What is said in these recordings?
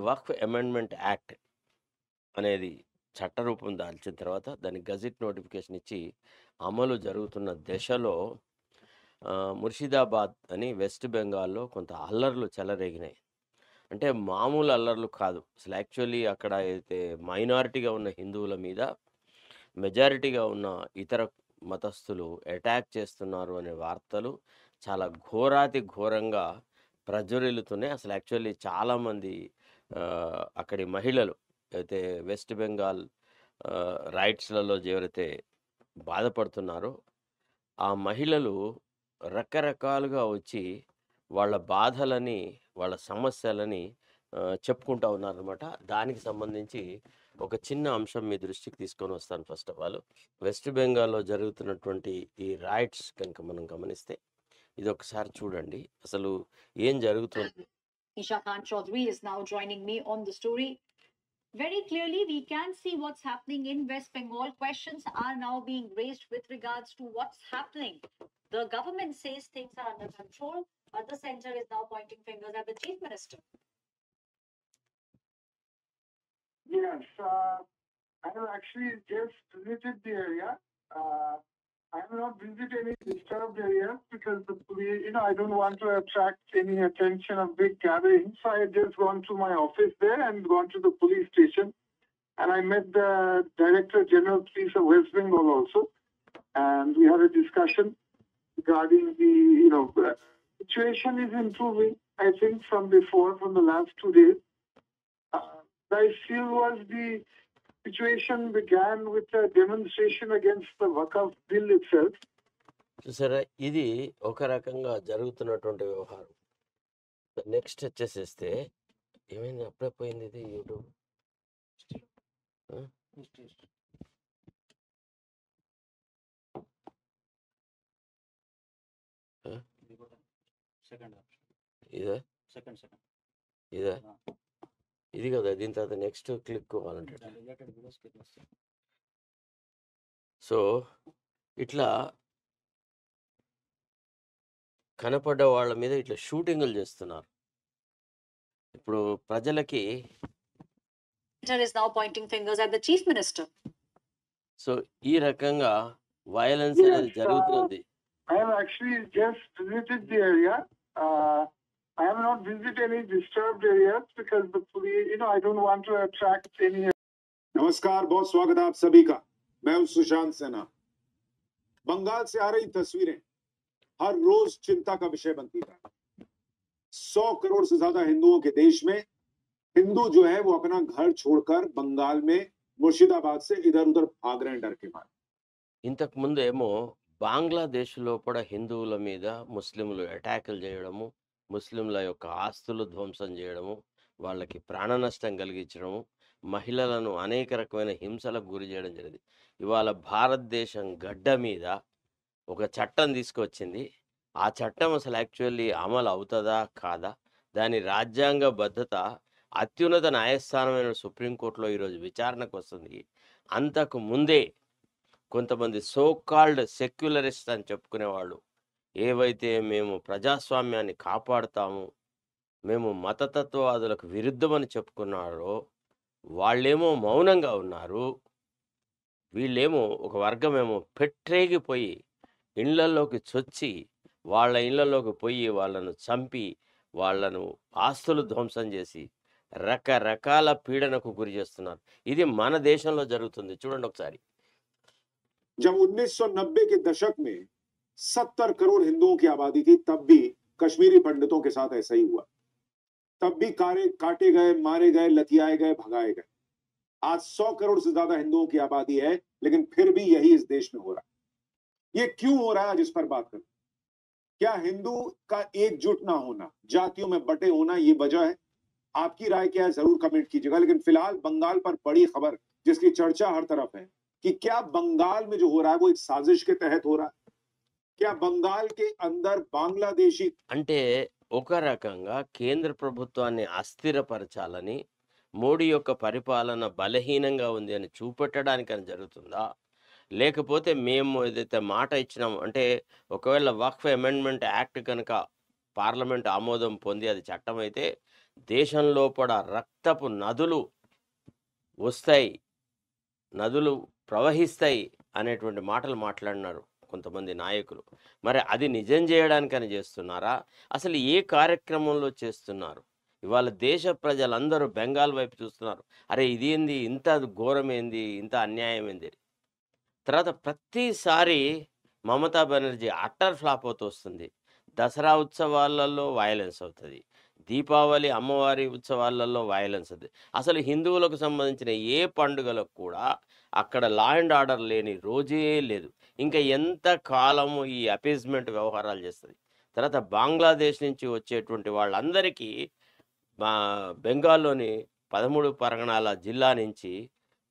వక్ఫ్ amendment act అనేది చట్టరూపం దాల్చిన తర్వాత దానికి గజెట్ నోటిఫికేషన్ ఇచ్చి అమలు జరుగుతున్న దశలో ముర్షిదాబాద్ అని వెస్ట్ బెంగాల్లో కొంత అల్లర్లు చెలరేగినాయి. అంటే మామూలు అల్లర్లు కాదు. అసలు యాక్చువల్లీ అక్కడ అయితే మైనారిటీగా ఉన్న హిందువుల మీద మెజారిటీగా ఉన్న ఇతర మతస్థులు అటాక్ చేస్తున్నారు అనే వార్తలు చాలా ఘోరాతి ఘోరంగా ప్రజ్వరిల్లుతున్నాయి. అసలు యాక్చువల్లీ చాలామంది అక్కడి మహిళలు అయితే వెస్ట్ బెంగాల్ రైట్స్లలో ఎవరైతే బాధపడుతున్నారో ఆ మహిళలు రకరకాలుగా వచ్చి వాళ్ళ బాధలని, వాళ్ళ సమస్యలని చెప్పుకుంటా ఉన్నారనమాట. దానికి సంబంధించి ఒక చిన్న అంశం మీ దృష్టికి తీసుకొని వస్తాను. ఫస్ట్ ఆఫ్ ఆల్ వెస్ట్ బెంగాల్లో జరుగుతున్నటువంటి ఈ రైట్స్ కనుక మనం గమనిస్తే ఇది ఒకసారి చూడండి అసలు ఏం జరుగుతుంది. Isha Khan Chaudhary is now joining me on the story. Very clearly, we can see what's happening in West Bengal. Questions are now being raised with regards to what's happening. The government says things are under control, but the center is now pointing fingers at the chief minister. Yes, I have actually just visited the area. I have not visited any disturbed areas because the police, I don't want to attract any attention of big gatherings. So I had just gone to my office there and gone to the police station. And I met the Director General Police of West Bengal also. And we had a discussion regarding the, situation is improving, I think, from the last 2 days. I feel was the situation began with a demonstration against the Waqf bill itself. చూసారా, ఇది ఒక రకంగా జరుగుతున్నటువంటి వ్యవహారం. Next వచ్చేసేస్తే ఏమైంది, అప్పుడే పోయింది ఇది యూట్యూబ్. ఇదే ఇదే ఇది కదా, దీని తర్వాత నెక్స్ట్ క్లిక్ కావాలంటే. సో ఇట్లా కనపడ్డ వాళ్ళ మీద ఇట్లా షూటింగ్లు చేస్తున్నారు. ఇప్పుడు ప్రజలకి Center is now pointing fingers at the chief minister. So ఈ రకంగా వైలెన్స్ అనేది జరుగుతుంది. I have actually just visited the area. I have not visited any disturbed areas because the police, I don't want to attract any. नमस्कार, बहुत स्वागत है आप सभी का। मैं हूं सुशांत सिन्हा। बंगाल से आ रही तस्वीरें हर रोज चिंता का विषय बनती है। 100 करोड़ से ज्यादा हिंदुओं के देश में हिंदू जो है वो अपना घर छोड़कर बंगाल में मुर्शिदाबाद से इधर उधर भाग रहे हैं डर के मारे। ఇంతకు ముందు ఏమో బంగ్లాదేశ్లో కూడా హిందువుల మీద ముస్లింలు అటాకులు చేయడము, ముస్లింల యొక్క ఆస్తులు ధ్వంసం చేయడము, వాళ్ళకి ప్రాణ నష్టం కలిగించడము, మహిళలను అనేక రకమైన హింసలకు గురి చేయడం జరిగింది. ఇవాళ భారతదేశం గడ్డ మీద ఒక చట్టం తీసుకొచ్చింది. ఆ చట్టం అసలు యాక్చువల్లీ అమలు అవుతుందా కాదా, దాని రాజ్యాంగబద్ధత అత్యున్నత న్యాయస్థానమైన సుప్రీంకోర్టులో ఈరోజు విచారణకు వస్తుంది. అంతకు ముందే కొంతమంది సోకాల్డ్ సెక్యులరిస్ట్ అని చెప్పుకునేవాళ్ళు, ఏవైతే మేము ప్రజాస్వామ్యాన్ని కాపాడుతాము, మేము మతతత్వవాదులకు విరుద్ధమని చెప్పుకున్నారో వాళ్ళేమో మౌనంగా ఉన్నారు. వీళ్ళేమో ఒక వర్గమేమో పెట్టరేగిపోయి ఇళ్లలోకి చొచ్చి వాళ్ళ ఇళ్లలోకి పోయి వాళ్ళను చంపి వాళ్ళను ఆస్తులు ధ్వంసం చేసి రకరకాల పీడనకు గురి చేస్తున్నారు. ఇది మన దేశంలో జరుగుతుంది. చూడండి ఒకసారి. जब 1990 के दशक में 70 करोड़ हिंदुओं की आबादी थी, तब भी कश्मीरी पंडितों के साथ ऐसा ही हुआ। तब भी काटे गए, मारे गए, लतियाए गए, भगाए गए। आज 100 करोड़ से ज्यादा हिंदुओं की आबादी है, लेकिन फिर भी यही इस देश में हो रहा है। ये क्यों हो रहा है, आज इस पर बात करें। क्या हिंदू का एकजुट ना होना, जातियों में बटे होना, ये वजह है? आपकी राय क्या है, जरूर कमेंट कीजिएगा। लेकिन फिलहाल बंगाल पर बड़ी खबर जिसकी चर्चा हर तरफ है कि क्या बंगाल में जो हो रहा है वो एक साजिश के तहत हो रहा है? क्या बंगाल के अंदर बांग्लादेशी అంటే ఒక రకంగా కేంద్ర ప్రభుత్వాన్ని అస్థిరపరచాలని, మోడీ యొక్క పరిపాలన బలహీనంగా ఉంది అని చూపెట్టడానికని జరుగుతుందా, లేకపోతే మేము ఏదైతే మాట ఇచ్చినామో, అంటే ఒకవేళ వక్ఫ్ అమెండ్మెంట్ యాక్ట్ కనుక పార్లమెంట్ ఆమోదం పొంది అది చట్టం అయితే దేశం లోపల రక్తపు నదులు వస్తాయి, నదులు ప్రవహిస్తాయి అనేటువంటి మాటలు మాట్లాడినారు కొంతమంది నాయకులు. మరి అది నిజం చేయడానికని చేస్తున్నారా? అసలు ఏ కార్యక్రమంలో చేస్తున్నారు? ఇవాళ దేశ ప్రజలందరూ బెంగాల్ వైపు చూస్తున్నారు. అరే ఇదేంది, ఇంత ఘోరమేంది, ఇంత అన్యాయం ఏంది? తర్వాత ప్రతిసారి మమతా బెనర్జీ అట్టర్ ఫ్లాప్ అవుతూ వస్తుంది. దసరా ఉత్సవాలలో వయలెన్స్ అవుతుంది, దీపావళి అమ్మవారి ఉత్సవాలలో వయలెన్స్ అవుతుంది. అసలు హిందువులకు సంబంధించిన ఏ పండుగలకు కూడా అక్కడ లా అండ్ ఆర్డర్ లేని రోజే లేదు. ఇంకా ఎంత కాలము ఈ అపీజ్మెంట్ వ్యవహారాలు చేస్తుంది? తర్వాత బంగ్లాదేశ్ నుంచి వచ్చేటువంటి వాళ్ళందరికీ మా బెంగాల్లోని 13 పరగణాల జిల్లా నుంచి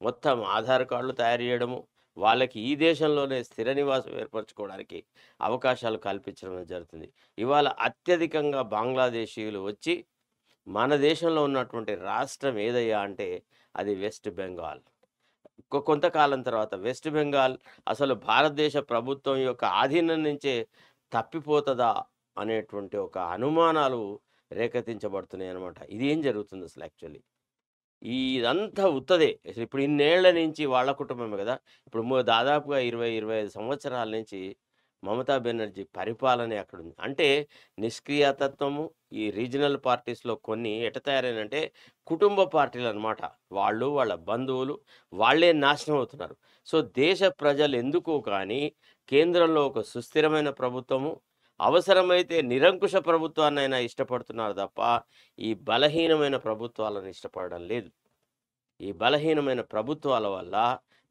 మొత్తం ఆధార్ కార్డులు తయారు చేయడము, వాళ్ళకి ఈ దేశంలోనే స్థిర నివాసం ఏర్పరచుకోవడానికి అవకాశాలు కల్పించడం జరుగుతుంది. ఇవాళ అత్యధికంగా బంగ్లాదేశీయులు వచ్చి మన దేశంలో ఉన్నటువంటి రాష్ట్రం ఏదయ్యా అంటే అది వెస్ట్ బెంగాల్. కొంతకాలం తర్వాత వెస్ట్ బెంగాల్ అసలు భారతదేశ ప్రభుత్వం యొక్క ఆధీనం నుంచే తప్పిపోతుందా అనేటువంటి ఒక అనుమానాలు రేకెత్తించబడుతున్నాయి అన్నమాట. ఇది ఏం జరుగుతుంది అసలు యాక్చువల్లీ? ఇదంతా ఉత్తదే. అసలు ఇప్పుడు ఇన్నేళ్ల నుంచి వాళ్ళ కుటుంబమే కదా. ఇప్పుడు దాదాపుగా 20-25 సంవత్సరాల నుంచి మమతా బెనర్జీ పరిపాలనే అక్కడుంది. అంటే నిష్క్రియాతత్వము, ఈ రీజనల్ పార్టీస్‌లో కొన్ని ఎట్ట తయారైనంటే కుటుంబ పార్టీలనమాట. వాళ్ళు, వాళ్ళ బంధువులు వాళ్ళే నాశనం అవుతున్నారు. సో, దేశ ప్రజలు ఎందుకో కానీ కేంద్రంలో ఒక సుస్థిరమైన ప్రభుత్వము, అవసరమైతే నిరంకుశ ప్రభుత్వాన్నైనా ఇష్టపడుతున్నారు తప్ప ఈ బలహీనమైన ప్రభుత్వాలను ఇష్టపడడం లేదు. ఈ బలహీనమైన ప్రభుత్వాల వల్ల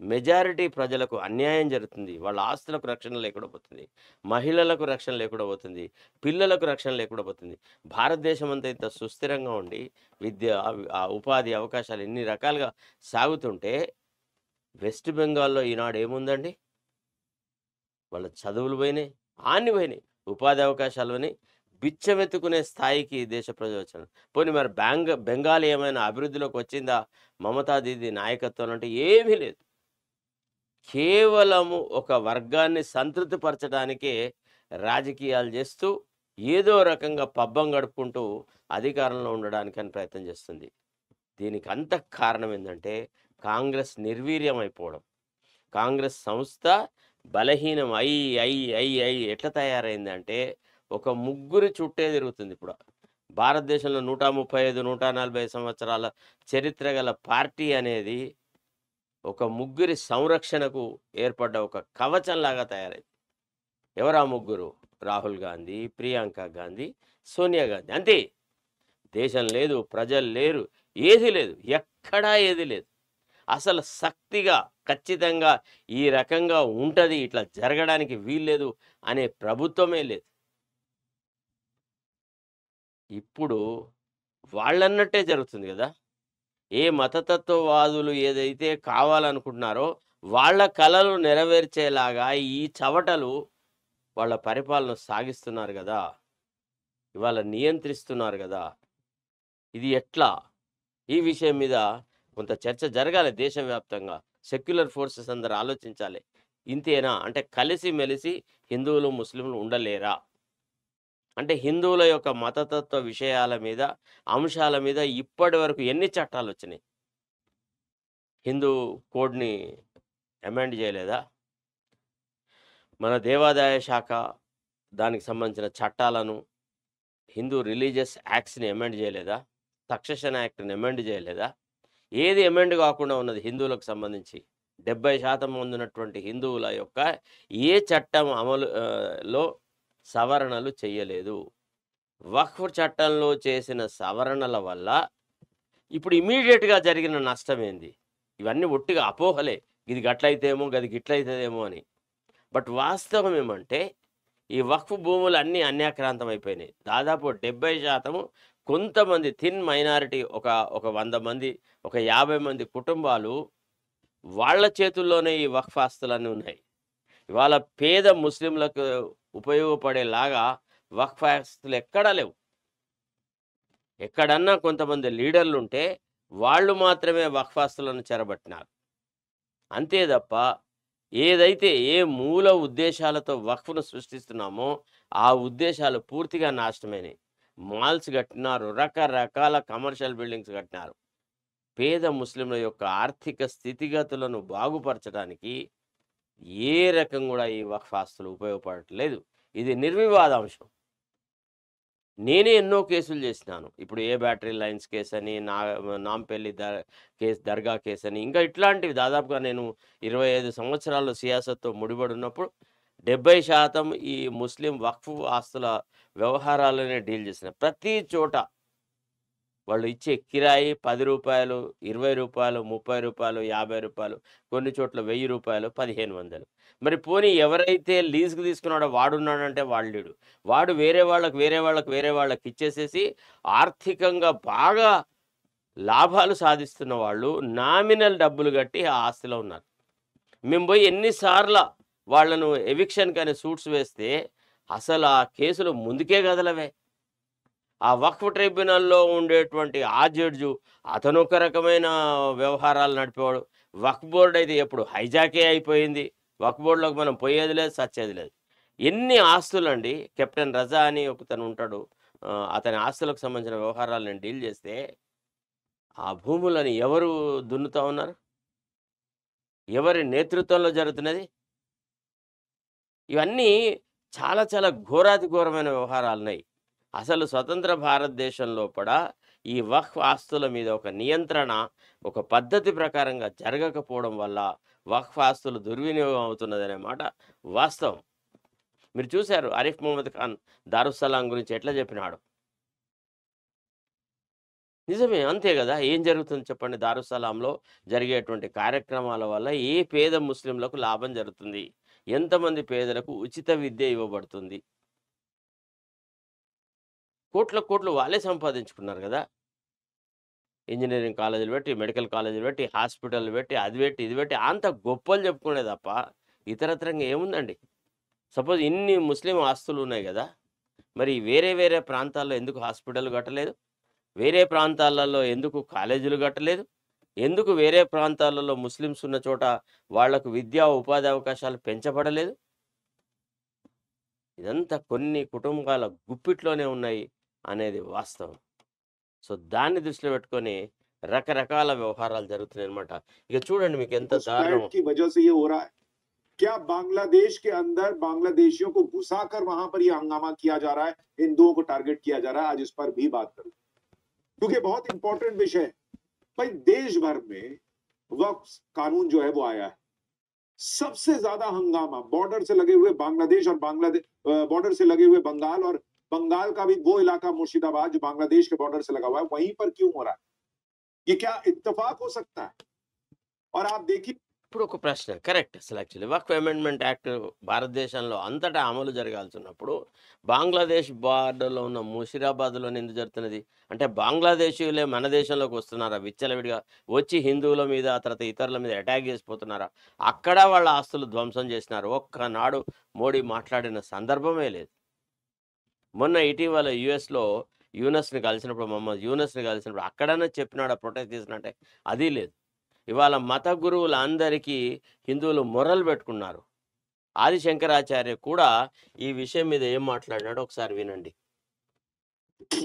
మెజారిటీ ప్రజలకు అన్యాయం జరుగుతుంది. వాళ్ళ ఆస్తులకు రక్షణ లేకుండా పోతుంది, మహిళలకు రక్షణ లేకుండా పోతుంది, పిల్లలకు రక్షణ లేకుండా పోతుంది. భారతదేశం అంతా ఇంత సుస్థిరంగా ఉండి విద్య, ఉపాధి అవకాశాలు ఇన్ని రకాలుగా సాగుతుంటే వెస్ట్ బెంగాల్లో ఈనాడు ఏముందండి? వాళ్ళ చదువులు పోయినాయి, ఆన్ని పోయినాయి, ఉపాధి అవకాశాలని బిచ్చమెత్తుకునే స్థాయికి దేశ ప్రజలు వచ్చారు. పోనీ మరి బెంగాల్ ఏమైనా అభివృద్ధిలోకి వచ్చిందా మమతా దీది నాయకత్వం అంటే? ఏమీ లేదు. కేవలము ఒక వర్గాన్ని సంతృప్తిపరచడానికే రాజకీయాలు చేస్తూ ఏదో రకంగా పబ్బం గడుపుకుంటూ అధికారంలో ఉండడానికని ప్రయత్నం చేస్తుంది. దీనికి అంత కారణం ఏంటంటే కాంగ్రెస్ నిర్వీర్యం అయిపోవడం. కాంగ్రెస్ సంస్థ బలహీనం అయి ఎట్లా తయారైందంటే ఒక ముగ్గురు చుట్టే తిరుగుతుంది. ఇప్పుడు భారతదేశంలో 135-140 సంవత్సరాల చరిత్ర గల పార్టీ అనేది ఒక ముగ్గురి సంరక్షణకు ఏర్పడ్డ ఒక కవచంలాగా తయారైంది. ఎవరు ఆ ముగ్గురు? రాహుల్ గాంధీ, ప్రియాంక గాంధీ, సోనియా గాంధీ. అంతే. దేశం లేదు, ప్రజలు లేరు, ఏది లేదు, ఎక్కడా ఏది లేదు. అసలు శక్తిగా ఖచ్చితంగా ఈ రకంగా ఉంటుంది, ఇట్లా జరగడానికి వీల్లేదు అనే ప్రభుత్వమే లేదు. ఇప్పుడు వాళ్ళన్నట్టే జరుగుతుంది కదా. ఏ మతతత్వవాదులు ఏదైతే కావాలనుకుంటున్నారో వాళ్ళ కలలు నెరవేర్చేలాగా ఈ చవటలు వాళ్ళ పరిపాలన సాగిస్తున్నారు కదా, ఇవాళ నియంత్రిస్తున్నారు కదా. ఇది ఎట్లా? ఈ విషయం మీద కొంత చర్చ జరగాలి దేశవ్యాప్తంగా. సెక్యులర్ ఫోర్సెస్ అందరూ ఆలోచించాలి. ఇంతేనా అంటే కలిసి మెలిసి హిందువులు ముస్లింలు ఉండలేరా? అంటే హిందువుల యొక్క మతతత్వ విషయాల మీద, అంశాల మీద ఇప్పటి వరకు ఎన్ని చట్టాలు వచ్చినాయి? హిందూ కోడ్ని అమెండ్ చేయలేదా? మన దేవాదాయ శాఖ దానికి సంబంధించిన చట్టాలను, హిందూ రిలీజియస్ యాక్ట్స్ని అమెండ్ చేయలేదా? సక్సెషన్ యాక్ట్ని అమెండ్ చేయలేదా? ఏది అమెండ్ కాకుండా ఉన్నది హిందువులకు సంబంధించి? 70% ఉన్నటువంటి హిందువుల యొక్క ఏ చట్టం అమలులో సవరణలు చేయలేదు. వక్ఫ్ చట్టంలో చేసిన సవరణల వల్ల ఇప్పుడు ఇమీడియట్గా జరిగిన నష్టం ఏంది? ఇవన్నీ ఒట్టిగా అపోహలే, ఇది గట్లయితేమో గది గిట్లయితేమో అని. బట్ వాస్తవం ఏమంటే ఈ వక్ఫ్ భూములు అన్నీ అన్యాక్రాంతం అయిపోయినాయి. దాదాపు 70% కొంతమంది థిన్ మైనారిటీ, ఒక 100 మంది, ఒక 50 మంది కుటుంబాలు వాళ్ళ చేతుల్లోనే ఈ వక్ఫ్ ఆస్తులన్నీ ఉన్నాయి. ఇవాళ పేద ముస్లింలకు ఉపయోగపడేలాగా వక్ఫ్ ఆస్తులు ఎక్కడా లేవు. ఎక్కడన్నా కొంతమంది లీడర్లు ఉంటే వాళ్ళు మాత్రమే వక్ఫ్ ఆస్తులను చెరబట్టినారు. అంతే తప్ప ఏదైతే ఏ మూల ఉద్దేశాలతో వక్ఫ్ను సృష్టిస్తున్నామో ఆ ఉద్దేశాలు పూర్తిగా నాశనమైనవి. మాల్స్ కట్టినారు, రకరకాల కమర్షియల్ బిల్డింగ్స్ కట్టినారు. పేద ముస్లింల యొక్క ఆర్థిక స్థితిగతులను బాగుపరచడానికి ఏ రకం కూడా ఈ వక్ఫ్ ఆస్తులు ఉపయోగపడట్లేదు. ఇది నిర్వివాదాంశం. నేనే ఎన్నో కేసులు చేసినాను. ఇప్పుడు ఏ బ్యాటరీ లైన్స్ కేసని, నాంపల్లి కేసు, దర్గా కేసని, ఇంకా ఇట్లాంటివి దాదాపుగా నేను 25 సంవత్సరాలు సియాసత్తో ముడిపడి ఉన్నప్పుడు 70% ఈ ముస్లిం వక్ఫ్ ఆస్తుల వ్యవహారాలనే డీల్ చేసిన. ప్రతి చోట వాళ్ళు ఇచ్చే కిరాయి రూ. 10, రూ. 20, రూ. 30, రూ. 50, కొన్ని చోట్ల రూ. 1000, 1500. మరి పోనీ ఎవరైతే లీజుకు తీసుకున్నాడో వాడున్నాడంటే వాడు వాడు వేరే వాళ్ళకి ఇచ్చేసేసి ఆర్థికంగా బాగా లాభాలు సాధిస్తున్న వాళ్ళు నామినల్ డబ్బులు కట్టి ఆ ఆస్తిలో ఉన్నారు. మేము పోయి ఎన్నిసార్లు వాళ్ళను ఎవిక్షన్ కానీ సూట్స్ వేస్తే అసలు ఆ కేసులు ముందుకే కదలవే. ఆ వక్ఫ్ ట్రిబ్యునల్లో ఉండేటువంటి ఆ జడ్జు అతను ఒక రకమైన వ్యవహారాలు నడిపేవాడు. వక్ఫ్ బోర్డు అయితే ఎప్పుడు హైజాకే అయిపోయింది. వక్ఫ్ బోర్డులోకి మనం పోయేది లేదు, సచ్చేది లేదు. ఎన్ని ఆస్తులండి. కెప్టెన్ రజా అని ఒకతను ఉంటాడు, అతని ఆస్తులకు సంబంధించిన వ్యవహారాలు నేను డీల్ చేస్తే ఆ భూములని ఎవరు దున్నుతా ఉన్నారు? ఎవరి నేతృత్వంలో జరుగుతున్నది? ఇవన్నీ చాలా చాలా ఘోరాతి ఘోరమైన వ్యవహారాలు ఉన్నాయి. అసలు స్వతంత్ర భారతదేశంలో కూడా ఈ వక్ఫ్ ఆస్తుల మీద ఒక నియంత్రణ, ఒక పద్ధతి ప్రకారంగా జరగకపోవడం వల్ల వక్ఫ్ ఆస్తులు దుర్వినియోగం అవుతున్నదనే మాట వాస్తవం. మీరు చూశారు ఆరిఫ్ మొహమ్మద్ ఖాన్ దారుస్సలాం గురించి ఎట్లా చెప్పినాడు. నిజమే, అంతే కదా. ఏం జరుగుతుంది చెప్పండి? దారుస్సలాంలో జరిగేటువంటి కార్యక్రమాల వల్ల ఏ పేద ముస్లింలకు లాభం జరుగుతుంది? ఎంతమంది పేదలకు ఉచిత విద్య ఇవ్వబడుతుంది? కోట్లు వాళ్ళే సంపాదించుకున్నారు కదా. ఇంజనీరింగ్ కాలేజీలు పెట్టి, మెడికల్ కాలేజీలు పెట్టి, హాస్పిటల్ పెట్టి, అది పెట్టి ఇది పెట్టి అంత గొప్పలు చెప్పుకునే తప్ప ఇతరత్రంగా ఏముందండి? సపోజ్ ఇన్ని ముస్లిం ఆస్తులు ఉన్నాయి కదా, మరి వేరే ప్రాంతాల్లో ఎందుకు హాస్పిటల్ కట్టలేదు? వేరే ప్రాంతాలలో ఎందుకు కాలేజీలు కట్టలేదు? ఎందుకు వేరే ప్రాంతాలలో ముస్లిమ్స్ ఉన్న చోట వాళ్లకు విద్యా ఉపాధి అవకాశాలు పెంచబడలేదు? ఇదంతా కొన్ని కుటుంబాల గుప్పిట్లోనే ఉన్నాయి అనేది వాస్తవం. సో దాన్ని దృష్టిలో పెట్టుకొని రకరకాల వ్యవహారాలు జరుగుతున్నాయి అన్నమాట. ఇక చూడండి మీకు ఎంత దారుణం. की वजह से ये हो रहा है। क्या बांग्लादेश के अंदर बांग्लादेशियों को घुसाकर वहां पर ये हंगामा किया जा रहा है, हिंदुओं को टारगेट किया जा रहा है? आज इस पर भी बात करूं क्योंकि बहुत इंपॉर्टेंट विषय है भाई। देश भर में वक्फ कानून जो है वो आया है, सबसे ज्यादा हंगामा बॉर्डर से लगे हुए बांग्लादेश और बॉर्डर से लगे हुए बंगाल, और बंगाल का भी वो इलाका मुर्शिदाबाद जो बांग्लादेश के बॉर्डर से लगा हुआ है, वहीं पर क्यों हो रहा है? ये क्या इत्तेफाक हो सकता है? और आप देखिए, ఇప్పుడు ఒక ప్రశ్న కరెక్ట్. అసలు యాక్చువల్లీ వక్ఫ్ అమెండ్మెంట్ యాక్ట్ భారతదేశంలో అంతటా అమలు జరగాల్సినప్పుడు బంగ్లాదేశ్ బార్డర్లో ఉన్న ముషిరాబాద్లో ఎందుకు జరుగుతున్నది? అంటే బంగ్లాదేశీయులే మన దేశంలోకి వస్తున్నారా? విచ్చలవిడిగా వచ్చి హిందువుల మీద, తర్వాత ఇతరుల మీద అటాక్ చేసిపోతున్నారా? అక్కడ వాళ్ళ ఆస్తులు ధ్వంసం చేసినారు. ఒక్కనాడు మోడీ మాట్లాడిన సందర్భమే లేదు. మొన్న ఇటీవల యుఎస్లో యూనస్ని కలిసినప్పుడు, మొహమ్మద్ యూనస్ని కలిసినప్పుడు అక్కడనే చెప్పినాడు, ప్రొటెక్ట్ చేసినట్టే, అది లేదు. ఇవాళ మత గురువులందరికీ హిందువులు మొరలు పెట్టుకున్నారు. ఆది శంకరాచార్య కూడా ఈ విషయం మీద ఏం మాట్లాడినాడో ఒకసారి వినండి.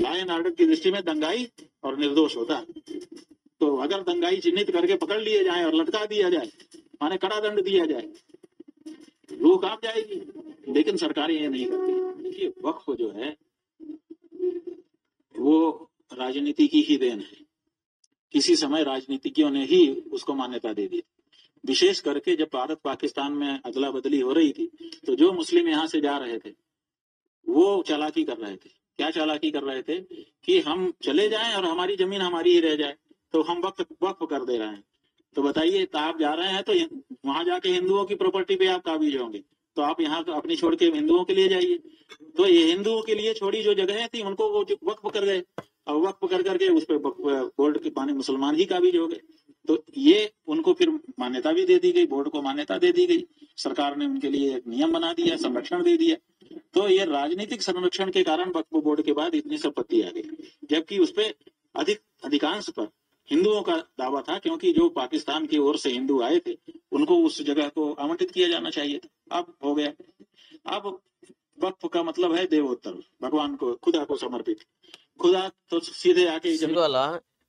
लॉ एंड ऑर्डर की दृष्टि में दंगाई और निर्दोष होता है, तो अगर दंगाई चिन्हित करके पकड़ लिए जाए और लटका दिया जाए, माने कड़ा दंड दिया जाए, रूह कांप जाएगी। लेकिन सरकारें ये नहीं करती। देखिए, वक्फ जो है वो राजनीति की ही देन है। किसी समय राजनीतिज्ञों ने ही उसको मान्यता दे दी। विशेष करके जब भारत पाकिस्तान में अदला बदली हो रही थी, तो जो मुस्लिम यहाँ से जा रहे थे वो चालाकी कर रहे थे। क्या चालाकी कर रहे थे कि हम चले जाएं और हमारी जमीन हमारी ही रह जाए, तो हम वक्फ कर दे रहे हैं। तो बताइए, तो आप जा रहे हैं तो वहां जाके हिंदुओं की प्रॉपर्टी पे आप काबिज होंगे, तो आप यहाँ अपनी छोड़ के हिंदुओं के लिए जाइए। तो ये हिंदुओं के लिए छोड़ी जो जगह थी उनको वो वक्फ कर गए, और वक्फ कर करके उस पर बोर्ड के पानी मुसलमान ही काबिज हो गए। तो ये उनको फिर मान्यता भी दे दी गई, बोर्ड को मान्यता दे दी गई, सरकार ने उनके लिए एक नियम बना दिया, संरक्षण दे दिया। तो ये राजनीतिक संरक्षण के कारण वक्फ बोर्ड के बाद इतनी संपत्ति आ गई, जबकि उस पर अधिकांश पर हिंदुओं का दावा था, क्योंकि जो पाकिस्तान की ओर से हिंदू आए थे उनको उस जगह को आवंटित किया जाना चाहिए था। अब हो गया। अब वक्फ का मतलब है देवोत्तर, भगवान को, खुदा को समर्पित। खुदा तो सीधे आके जमीन ఇవాళ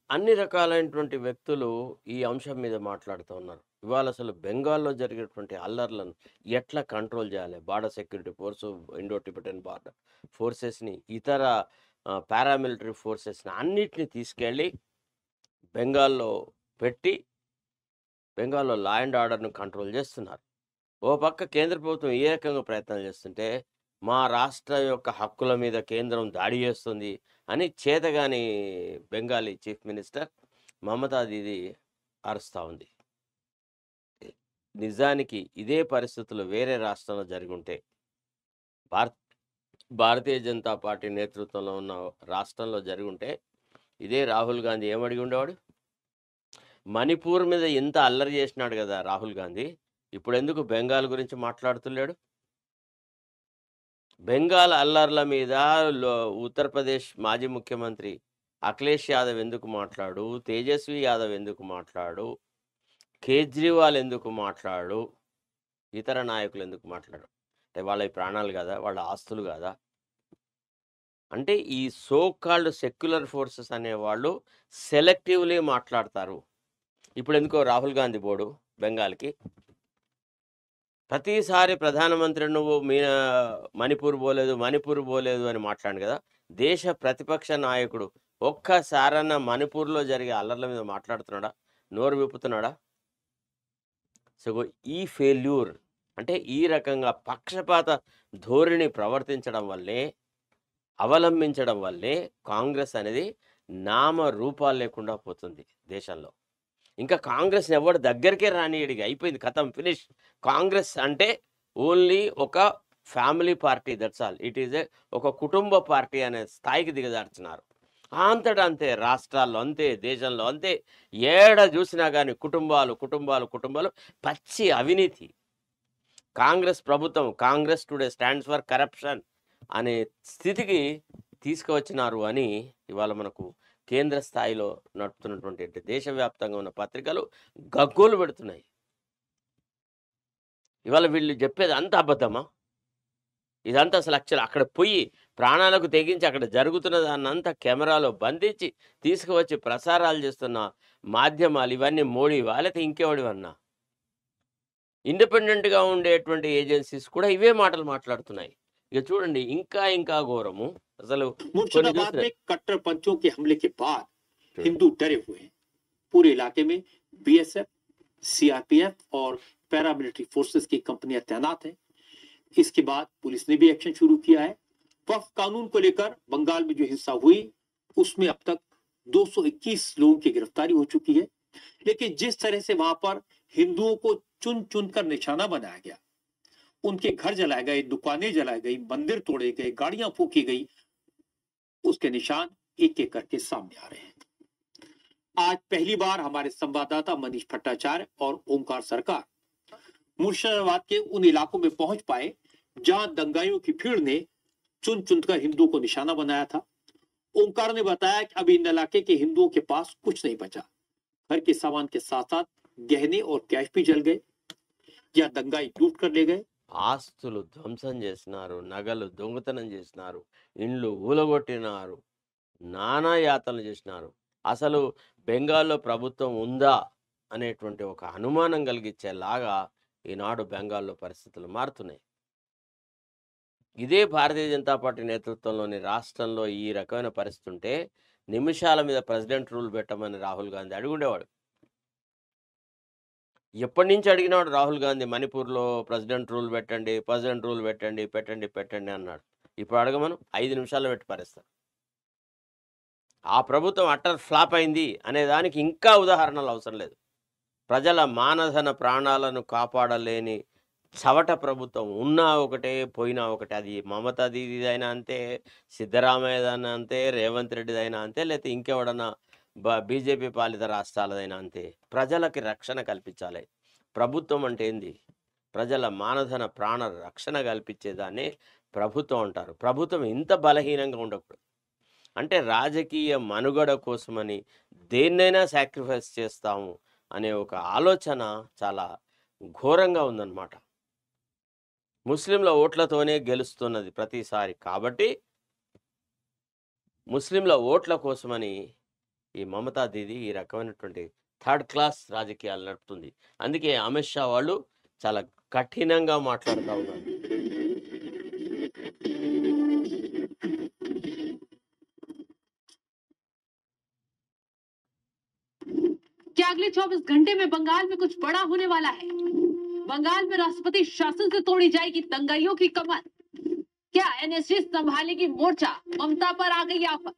అన్ని రకాలైనటువంటి వ్యక్తులు ఈ అంశం మీద మాట్లాడుతూ ఉన్నారు. ఇవాళ అసలు బెంగాల్లో జరిగేటువంటి అల్లర్లను ఎట్లా కంట్రోల్ చేయాలి, border security force, Indo Tibetan border ఫోర్సెస్ని, ఇతర పారామిలిటరీ ఫోర్సెస్ని అన్నిటిని తీసుకెళ్ళి బెంగాల్లో పెట్టి బెంగాల్లో లా అండ్ ఆర్డర్ను కంట్రోల్ చేస్తున్నారు. ఓ పక్క కేంద్ర ప్రభుత్వం ఏ రకంగా ప్రయత్నాలు చేస్తుంటే మా రాష్ట్ర యొక్క హక్కుల మీద కేంద్రం దాడి చేస్తుంది అని చేతగాని బెంగాలీ చీఫ్ మినిస్టర్ మమతా దీది అరుస్తూ ఉంది. నిజానికి ఇదే పరిస్థితులు వేరే రాష్ట్రంలో జరిగి ఉంటే, భారతీయ జనతా పార్టీ నేతృత్వంలో ఉన్న రాష్ట్రంలో జరిగి ఉంటే ఇదే రాహుల్ గాంధీ ఏమడిగి ఉండేవాడు? మణిపూర్ మీద ఎంత అల్లరి చేసినాడు కదా రాహుల్ గాంధీ, ఇప్పుడు ఎందుకు బెంగాల్ గురించి మాట్లాడుతున్నాడు? బెంగాల్ అల్లర్ల మీద ఉత్తరప్రదేశ్ మాజీ ముఖ్యమంత్రి అఖిలేష్ యాదవ్ ఎందుకు మాట్లాడు, తేజస్వి యాదవ్ ఎందుకు మాట్లాడు, కేజ్రీవాల్ ఎందుకు మాట్లాడు, ఇతర నాయకులు ఎందుకు మాట్లాడు? అంటే వాళ్ళ ప్రాణాలు కదా, వాళ్ళ ఆస్తులు కదా. అంటే ఈ సో కాల్డ్ సెక్యులర్ ఫోర్సెస్ అనేవాళ్ళు సెలెక్టివ్లీ మాట్లాడతారు. ఇప్పుడు ఎందుకో రాహుల్ గాంధీ పోడు బెంగాల్కి? ప్రతిసారి ప్రధానమంత్రి నువ్వు మణిపూర్ పోలేదు అని మాట్లాడు కదా. దేశ ప్రతిపక్ష నాయకుడు ఒక్కసారన్నా మణిపూర్లో జరిగే అల్లర్ల మీద మాట్లాడుతున్నాడా, నోరు విప్పుతున్నాడా? సో ఈ ఫెయిల్యూర్ అంటే ఈ రకంగా పక్షపాత ధోరణి ప్రవర్తించడం వల్లే, అవలంబించడం వల్లే కాంగ్రెస్ అనేది నామ రూపాలు లేకుండా పోతుంది దేశంలో. ఇంకా కాంగ్రెస్ని ఎవరు దగ్గరికే రానియడిగా అయిపోయింది, కథం, ఫినిష్. కాంగ్రెస్ అంటే ఓన్లీ ఒక family party, that's all. It is ఒక కుటుంబ పార్టీ అనే స్థాయికి దిగజార్చినారు. అంతటా అంతే, రాష్ట్రాల్లో అంతే, దేశంలో అంతే. ఏడ చూసినా కానీ కుటుంబాలు కుటుంబాలు కుటుంబాలు, పచ్చి అవినీతి. కాంగ్రెస్ ప్రభుత్వం, Congress today stands for corruption అనే స్థితికి తీసుకువచ్చినారు అని ఇవాళ మనకు కేంద్ర స్థాయిలో నడుపుతున్నటువంటి దేశవ్యాప్తంగా ఉన్న పత్రికలు గగ్గోలు పెడుతున్నాయి. ఇవాళ వీళ్ళు చెప్పేది అంత అబద్ధమా? ఇదంతా అసలు యాక్చువల్ అక్కడ పోయి ప్రాణాలకు తెగించి అక్కడ జరుగుతున్న దాన్నంతా కెమెరాలో బంధించి తీసుకువచ్చి ప్రసారాలు చేస్తున్న మాధ్యమాలు ఇవన్నీ మోడీవా లేకపోతే ఇంకెవడివన్నా? ఇండిపెండెంట్గా ఉండేటువంటి ఏజెన్సీస్ కూడా ఇవే మాటలు మాట్లాడుతున్నాయి. ఇక చూడండి, ఇంకా ఇంకా ఘోరము. అసలు मुर्शिदाबाद में कट्टरपंथियों के हमले के बाद हिंदू डरे हुए हैं। पूरे इलाके में बीएसएफ, सीआरपीएफ और पैरामिलिट्री फोर्सेस की कंपनियां तैनात हैं। इसके बाद पुलिस ने भी एक्शन शुरू किया है। वक्फ कानून को लेकर बंगाल में जो हिंसा हुई उसमें अब तक 221 लोगों की गिरफ्तारी हो चुकी है। लेकिन जिस तरह से वहां पर हिंदुओं को चुन चुनकर निशाना बनाया गया, उनके घर जलाए गए, दुकानें जलाई गई, मंदिर तोड़े गए, गाड़ियां फूकी गई, उसके निशान एक एक करके सामने आ रहे हैं। आज पहली बार हमारे संवाददाता मनीष भट्टाचार्य और ओंकार सरकार मुर्शिदाबाद के उन इलाकों में पहुंच पाए जहां दंगाइयों की भीड़ ने चुन चुनकर हिंदुओं को निशाना बनाया था। ओंकार ने बताया कि अभी इन इलाके के हिंदुओं के पास कुछ नहीं बचा। घर के सामान के साथ साथ गहने और कैश भी जल गए या दंगाई लूट कर ले गए। ఆస్తులు ధ్వంసం చేసినారు, నగలు దొంగతనం చేసినారు, ఇండ్లు ఊలగొట్టినారు, నానా యాతనలు చేసినారు. అసలు బెంగాల్లో ప్రభుత్వం ఉందా అనేటువంటి ఒక అనుమానం కలిగించేలాగా ఈనాడు బెంగాల్లో పరిస్థితులు మారుతున్నాయి. ఇదే భారతీయ జనతా పార్టీ నేతృత్వంలోని రాష్ట్రంలో ఈ రకమైన పరిస్థితి ఉంటే నిమిషాల మీద ప్రెసిడెంట్ రూల్ పెట్టమని రాహుల్ గాంధీ అడుగుండేవాడు. ఎప్పటి నుంచి అడిగినాడు రాహుల్ గాంధీ, మణిపూర్లో ప్రెసిడెంట్ రూల్ పెట్టండి, ప్రెసిడెంట్ రూల్ పెట్టండి పెట్టండి పెట్టండి అన్నాడు. ఇప్పుడు అడగమను, 5 నిమిషాల్లో పెట్టి పారేస్తారు. ఆ ప్రభుత్వం అట్టర్ ఫ్లాప్ అయింది అనే దానికి ఇంకా ఉదాహరణలు అవసరం లేదు. ప్రజల మానధన ప్రాణాలను కాపాడలేని చవట ప్రభుత్వం ఉన్నా ఒకటే, పోయినా ఒకటే. అది మమతా దీదిదైనా అంతే, సిద్ధరామయ్యదైనా అంతే, రేవంత్ రెడ్డిదైనా అంతే, లేకపోతే ఇంకెవడన్నా బీజేపీ పాలిత రాష్ట్రాలదైనా అంతే. ప్రజలకి రక్షణ కల్పించాలి. ప్రభుత్వం అంటే ఏంది? ప్రజల మానధన ప్రాణ రక్షణ కల్పించేదాన్ని ప్రభుత్వం అంటారు. ప్రభుత్వం ఇంత బలహీనంగా ఉండకూడదు. అంటే రాజకీయ మనుగడ కోసమని దేన్నైనా సాక్రిఫైస్ చేస్తాము అనే ఒక ఆలోచన చాలా ఘోరంగా ఉందన్నమాట. ముస్లింల ఓట్లతోనే గెలుస్తున్నది ప్రతిసారి. కాబట్టి ముస్లింల ఓట్ల కోసమని ఈ మమతా దీది ఈ రకమైనటువంటి థర్డ్ క్లాస్ రాజకీయాలు నడుపుతుంది. అందుకే అమిత్ షా వాళ్ళు చాలా కఠినంగా మాట్లాడుతూ ఉన్నారు. क्या अगले 24 घंटे में बंगाल में कुछ बड़ा होने वाला है? बंगाल में राष्ट्रपति शासन से तोड़ी जाएगी दंगाइयों की कमर। क्या एनएसजी संभालेगी मोर्चा? ममता पर आ गई आफत।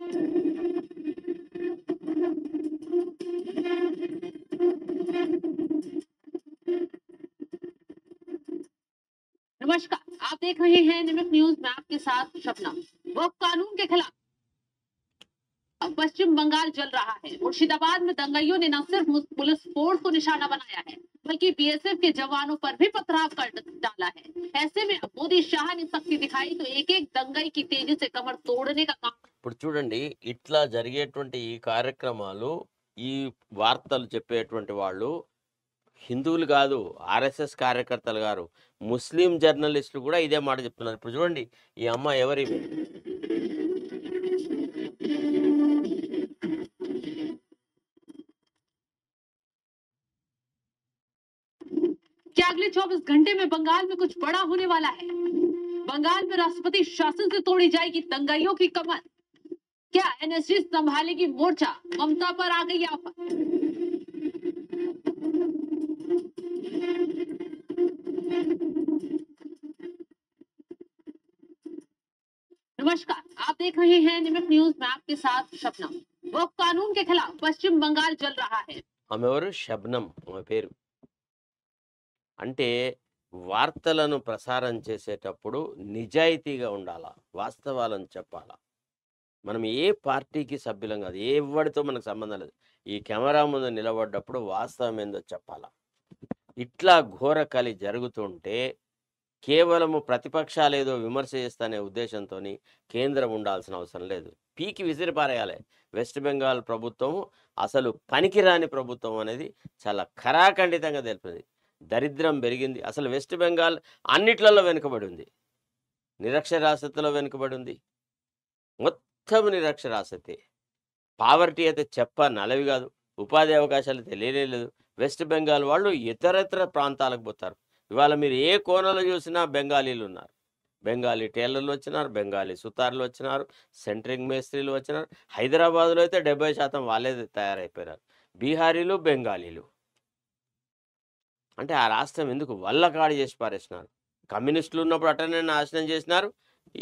नमस्कार, आप देख रहे हैं निमित न्यूज में आपके साथ शबनम। वक्फ कानून के खिलाफ अब पश्चिम बंगाल जल रहा है। मुर्शिदाबाद में दंगाइयों ने न सिर्फ पुलिस फोर्स को निशाना बनाया है, बल्कि बीएसएफ के जवानों पर भी पथराव कर डाला है। ऐसे में अब मोदी शाह ने शक्ति दिखाई तो एक एक दंगाई की तेजी से कमर तोड़ने का काम। ఇప్పుడు చూడండి, ఇట్లా జరిగేటువంటి ఈ కార్యక్రమాలు, ఈ వార్తలు చెప్పేటువంటి వాళ్ళు హిందువులు కాదు, ఆర్ఎస్ఎస్ కార్యకర్తలు గారు, ముస్లిం జర్నలిస్టులు కూడా ఇదే మాట చెప్తున్నారు. ఇప్పుడు చూడండి, ఈ అమ్మ ఎవరి क्या अगले 24 घंटे में बंगाल में कुछ बड़ा होने वाला है? बंगाल में राष्ट्रपति शासन से तोड़ी जाएगी दंगाइयों की कमर। क्या एनएसजी संभालेगी मोर्चा? ममता पर आ गई आफत। नमस्कार, आप देख रहे हैं निमित न्यूज में आपके साथ शबनम। वक्फ कानून के खिलाफ पश्चिम बंगाल जल रहा है। ఆమె ఎవరు? శబ్నం ఆమె పేరు. అంటే వార్తలను ప్రసారం చేసేటప్పుడు నిజాయితీగా ఉండాలా, వాస్తవాలను చెప్పాలా. మనం ఏ పార్టీకి సభ్యులం కాదు, ఎవరితో మనకు సంబంధం లేదు. ఈ కెమెరా ముందు నిలబడ్డప్పుడు వాస్తవం ఏందో చెప్పాలా. ఇట్లా ఘోరకలి జరుగుతుంటే కేవలము ప్రతిపక్షాలు ఏదో విమర్శ చేస్తానే ఉద్దేశంతో కేంద్రం ఉండాల్సిన అవసరం లేదు. పీకి విసిరిపారేయాలి. వెస్ట్ బెంగాల్ ప్రభుత్వం అసలు పనికిరాని ప్రభుత్వం అనేది చాలా ఖరాఖండితంగా తెలిపింది. దరిద్రం పెరిగింది. అసలు వెస్ట్ బెంగాల్ అన్నిట్లలో వెనుకబడి ఉంది. నిరక్షరాస్యతలో వెనుకబడి ఉంది. మొత్తం నిరక్షరాస్యతే. పావర్టీ అయితే నలవి కాదు. ఉపాధి అవకాశాలు అయితే లేనేలేదు. వెస్ట్ బెంగాల్ వాళ్ళు ఇతరత్ర ప్రాంతాలకు పోతారు. ఇవాళ మీరు ఏ కోణంలో చూసినా బెంగాలీలు ఉన్నారు. బెంగాలీ టైలర్లు వచ్చినారు, బెంగాలీ సుతార్లు వచ్చినారు, సెంట్రింగ్ మేస్త్రీలు వచ్చినారు. హైదరాబాద్లో అయితే 70% వాళ్ళే తయారైపోయినారు. బీహారీలు, బెంగాలీలు. అంటే ఆ రాష్ట్రం ఎందుకు వల్లకాడి చేసి పారేసినారు. కమ్యూనిస్టులు ఉన్నప్పుడు అటనే నాశనం చేసినారు.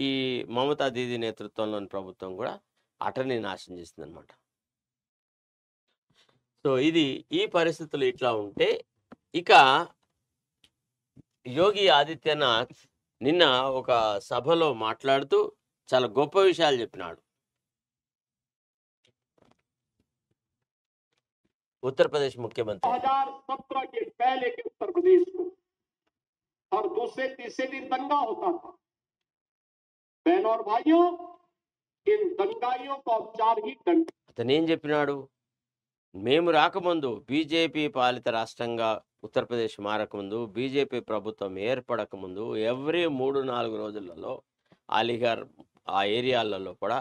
ఈ మమతా దీది నేతృత్వంలోని ప్రభుత్వం కూడా అటనే నాశనం చేసింది అనమాట. సో ఇది ఈ పరిస్థితులు ఇట్లా ఉంటే, ఇక యోగి ఆదిత్యనాథ్ నిన్న ఒక సభలో మాట్లాడుతూ చాలా గొప్ప విషయాలు చెప్పినాడు. उत्तर प्रदेश मुख्यमंत्री 2017 के पहले के उत्तर प्रदेश को हर दूसरे तीसरे दिन दंगा होता था। बहनों और भाइयों, इन दंगाइयों का उपचार ही दंगा। అతను ఏం చెప్పినాడు? మేము రాకముందు, బీజేపీ పాలిత రాష్ట్రంగా ఉత్తరప్రదేశ్ మారకముందు, బీజేపీ ప్రభుత్వం ఏర్పడకముందు ఎవ్రీ 3-4 రోజులలో అలీగర్ ఆ ఏరియాలలో కూడా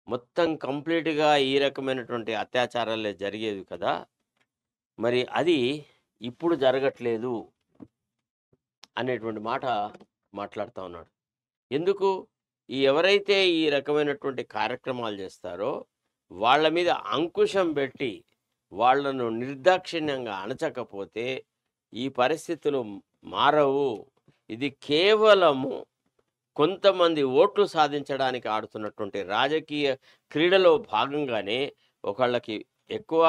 మొత్తం కంప్లీట్గా ఈ రకమైనటువంటి అత్యాచారాలే జరిగేవి కదా. మరి అది ఇప్పుడు జరగట్లేదు అనేటువంటి మాట మాట్లాడుతూ ఉన్నాడు. ఎందుకు? ఎవరైతే ఈ రకమైనటువంటి కార్యక్రమాలు చేస్తారో వాళ్ళ మీద అంకుశం పెట్టి వాళ్లను నిర్దాక్షిణ్యంగా అణచకపోతే ఈ పరిస్థితులు మారవు. ఇది కేవలము కొంతమంది ఓట్లు సాధించడానికి ఆడుతున్నటువంటి రాజకీయ క్రీడలో భాగంగానే ఒకళ్ళకి ఎక్కువ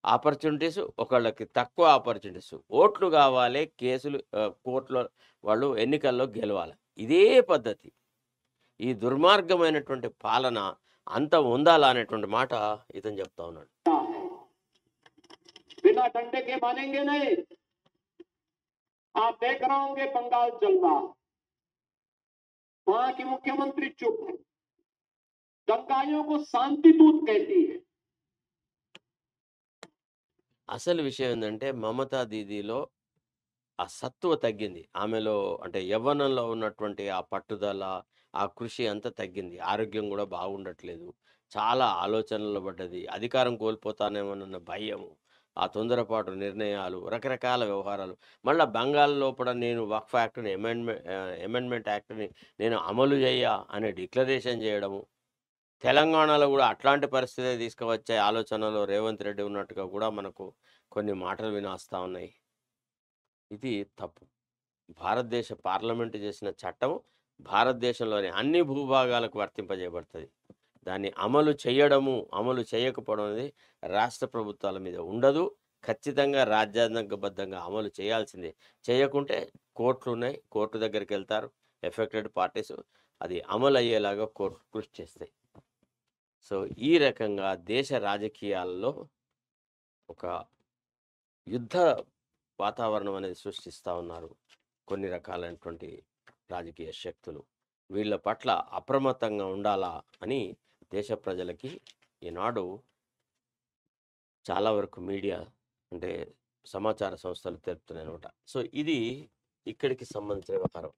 ఆపర్చునిటీస్, ఒకళ్ళకి తక్కువ ఆపర్చునిటీస్. ఓట్లు కావాలి, కేసులు కోర్టులో వాళ్ళు ఎన్నికల్లో గెలవాలి. ఇదే పద్ధతి. ఈ దుర్మార్గమైనటువంటి పాలన అంత ఉండాలా అనేటువంటి మాట ఇతను చెప్తా ఉన్నాడు. बिना डंडे के मानेंगे नहीं। आप देख रहे होंगे बंगाल चल रहा, वहां की मुख्यमंत्री चुप है, दंगाइयों को शांति दूत कहती है। అసలు విషయం ఏంటంటే మమతా దీదీలో ఆ సత్తువ తగ్గింది. ఆమెలో అంటే యవ్వనంలో ఉన్నటువంటి ఆ పట్టుదల, ఆ కృషి అంతా తగ్గింది. ఆరోగ్యం గూడా బాగుండట్లేదు. చాలా ఆలోచనలో పడ్డది. అధికారం కోల్పోతానేమోనన్న భయము, ఆ తొందరపాటు నిర్ణయాలు, రకరకాల వ్యవహారాలు. మళ్ళా బంగాల్ లోపల నేను వక్ఫ్ యాక్ట్‌ని అమెండ్మెంట్ యాక్ట్‌ని నేను అమలు అనే డిక్లరేషన్ చేయడము. తెలంగాణలో గూడా అట్లాంటి పరిస్థితే తీసుకువచ్చే ఆలోచనలో రేవంత్ రెడ్డి ఉన్నట్టుగా గూడా మనకు కొన్ని మాటలు వినొస్తా ఉన్నాయి. ఇది తప్పు. భారతదేశ పార్లమెంట్ చేసిన చట్టం భారతదేశంలోని అన్ని భూభాగాలకు వర్తింపజేయబడుతుంది. దాన్ని అమలు చేయడము, అమలు చేయకపోవడం అనేది రాష్ట్ర ప్రభుత్వాల మీద ఉండదు. ఖచ్చితంగా రాజ్యాంగబద్ధంగా అమలు చేయాల్సిందే. చేయకుంటే కోర్టులున్నాయి. కోర్టు దగ్గరికి వెళ్తారు ఎఫెక్టెడ్ పార్టీస్. అది అమలు అయ్యేలాగా కోర్టు కృషి చేస్తాయి. సో ఈ రకంగా దేశ రాజకీయాల్లో ఒక యుద్ధ వాతావరణం అనేది సృష్టిస్తూ ఉన్నారు కొన్ని రకాలైనటువంటి రాజకీయ శక్తులు. వీళ్ళ పట్ల అప్రమత్తంగా ఉండాలా అని దేశ ప్రజలకి ఈనాడు చాలా వరకు మీడియా అంటే సమాచార సంస్థలు తెలుపుతున్నాయి అనమాట. సో ఇది ఇక్కడికి సంబంధించిన వ్యవహారం.